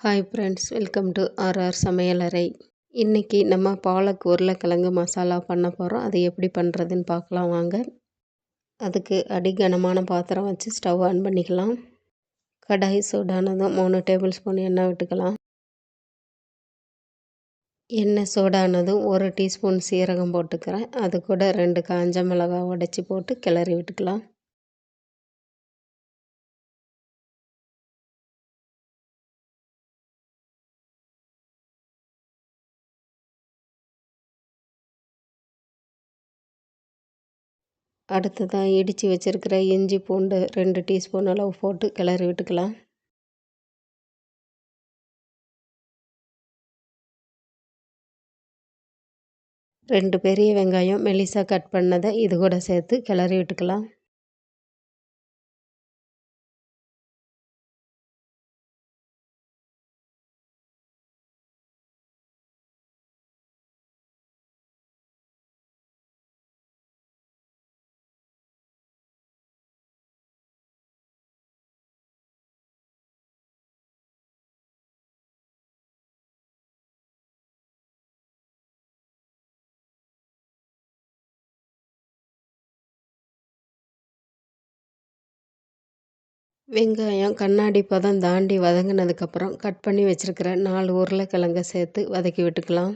Hi friends, welcome to RR சமையலறை. இன்றைக்கி நம்ம பாலக் உருளைக்கிழங்கு மசாலா பண்ண போகிறோம். அது எப்படி பண்ணுறதுன்னு பார்க்கலாம் வாங்க. அதுக்கு அடிகனமான பாத்திரம் வச்சு ஸ்டவ் ஆன் பண்ணிக்கலாம். கடாய் சூடானதும் 3 டேபிள் ஸ்பூன் எண்ணெய் விட்டுக்கலாம். எண்ணெய் சூடானதும் 1 டீஸ்பூன் சீரகம் போட்டுக்கிறேன். அது கூட 2 காஞ்ச மிளகாய் உடைச்சி போட்டு கிளறி விட்டுக்கலாம். அடுத்ததாக இடித்து வச்சுருக்கிற இஞ்சி பூண்டு 2 டீஸ்பூன் அளவு போட்டு கிளறி விட்டுக்கலாம். ரெண்டு பெரிய வெங்காயம் மெலிசாக கட் பண்ணதை இது கூட சேர்த்து கிளறி விட்டுக்கலாம். வெங்காயம் கண்ணாடி பதம் தாண்டி வதங்கினதுக்கப்புறம் கட் பண்ணி வச்சுருக்கிற 4 உருளைக்கிழங்க சேர்த்து வதக்கி விட்டுக்கலாம்.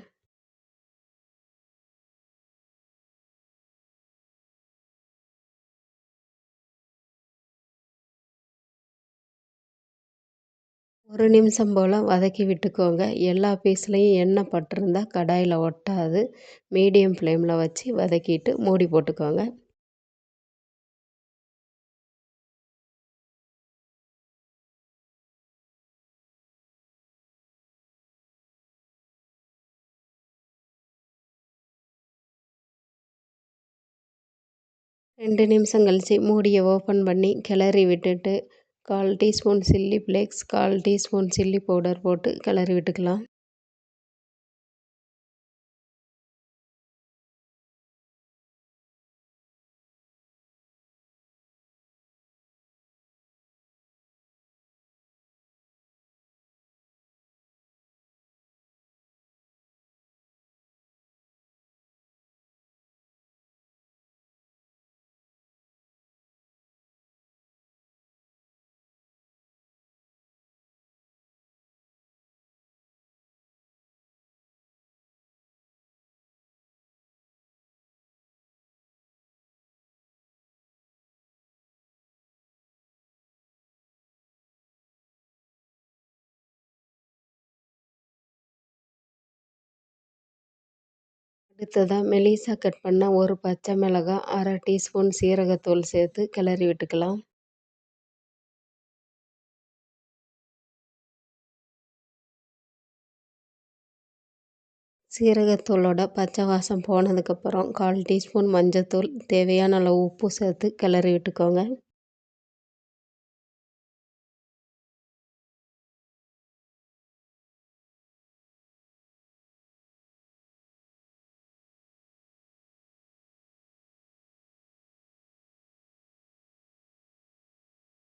ஒரு நிமிஷம் போல் வதக்கி விட்டுக்கோங்க. எல்லா பீஸ்லேயும் எண்ணெய் பட்டிருந்தா கடாயில் ஒட்டாது. மீடியம் ஃப்ளேமில் வச்சு வதக்கிட்டு மூடி போட்டுக்கோங்க. ரெண்டு நிமிஷம் கழித்து மூடியை ஓப்பன் பண்ணி கிளறி விட்டுட்டு 1/4 teaspoon chilli flakes 1/4 teaspoon chilli powder போட்டு கிளறி விட்டுக்கலாம். அடுத்ததாக மெலிசா கட் பண்ண ஒரு பச்சை மிளகாய் 1/2 டீஸ்பூன் சீரகத்தூள் சேர்த்து கிளறி விட்டுக்கலாம். சீரகத்தூளோட பச்சை வாசம் போனதுக்கப்புறம் 1/4 டீஸ்பூன் மஞ்சத்தூள், தேவையான அளவு உப்பு சேர்த்து கிளறி விட்டுக்கோங்க.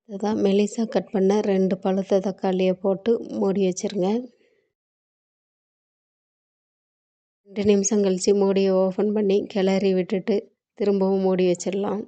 இதுதான் மெலிசா கட் பண்ண 2 பழுத்த தக்காளியை போட்டு மூடி வச்சுருங்க. 2 நிமிஷம் கழித்து மூடியை ஓப்பன் பண்ணி கிளறி விட்டுட்டு திரும்பவும் மூடி வச்சிடலாம்.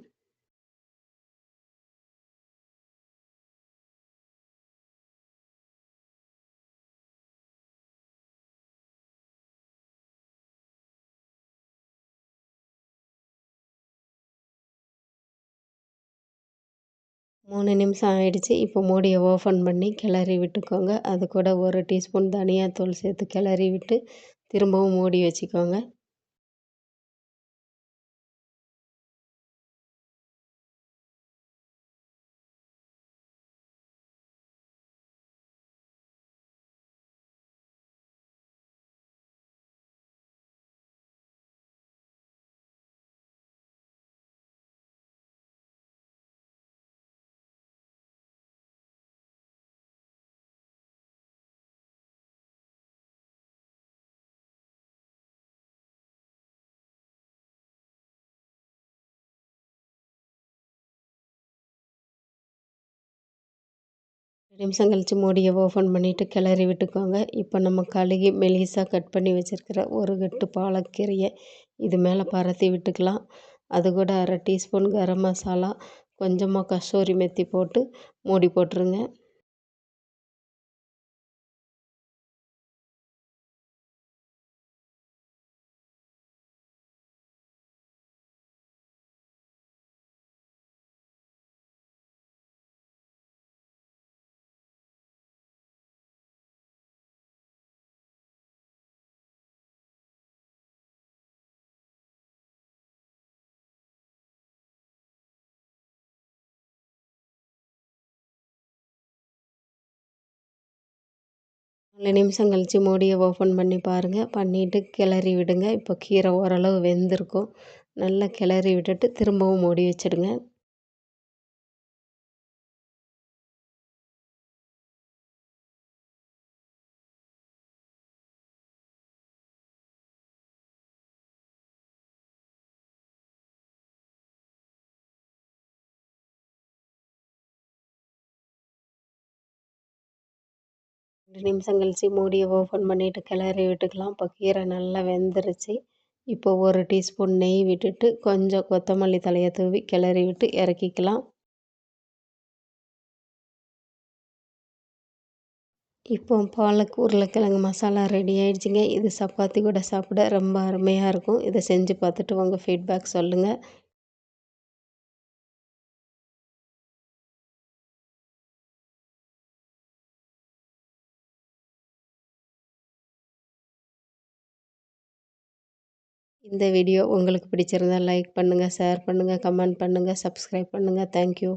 மூணு நிமிஷம் ஆயிடுச்சு. இப்போ மூடியை ஓப்பன் பண்ணி கிளறி விட்டுக்கோங்க. அது கூட 1 டீஸ்பூன் தனியாத்தூள் சேர்த்து கிளறி விட்டு திரும்பவும் மூடி வச்சுக்கோங்க. நிமிஷம் கழித்து மூடியை ஓப்பன் பண்ணிவிட்டு கிளறி விட்டுக்கோங்க. இப்போ நம்ம கழுகி மெலிசாக கட் பண்ணி வச்சுருக்கிற ஒரு கட்டு பாலக்கீரையை இது மேலே பரத்தி விட்டுக்கலாம். அது கூட அரை டீஸ்பூன் கரம் மசாலா, கொஞ்சமாக கஸ்தூரி மெத்தி போட்டு மூடி போட்டுருங்க. 4 நிமிஷம் கழித்து மூடியை ஓப்பன் பண்ணி பாருங்கள். பண்ணிவிட்டு கிளறி விடுங்க. இப்போ கீரை ஓரளவு வெந்திருக்கும். நல்லா கிளறி விட்டுட்டு திரும்பவும் மூடி வச்சுடுங்க. ரெண்டு நிமிஷம் கழித்து மூடியை ஓப்பன் பண்ணிவிட்டு கிளறி விட்டுக்கலாம். இப்போ கீரை நல்லா வெந்துருச்சு. இப்போ ஒரு டீஸ்பூன் நெய் விட்டுட்டு கொஞ்சம் கொத்தமல்லி தழையை தூவி கிளறி விட்டு இறக்கிக்கலாம். இப்போ பாலக் உருளைக்கிழங்கு மசாலா ரெடி ஆயிடுச்சுங்க. இது சப்பாத்தி கூட சாப்பிட ரொம்ப அருமையாக இருக்கும். இதை செஞ்சு பார்த்துட்டு உங்கள் ஃபீட்பேக் சொல்லுங்கள். இந்த வீடியோ உங்களுக்கு பிடிச்சிருந்தால் லைக் பண்ணுங்கள், ஷேர் பண்ணுங்கள், கமெண்ட் பண்ணுங்கள், சப்ஸ்கிரைப் பண்ணுங்கள். தேங்க்யூ.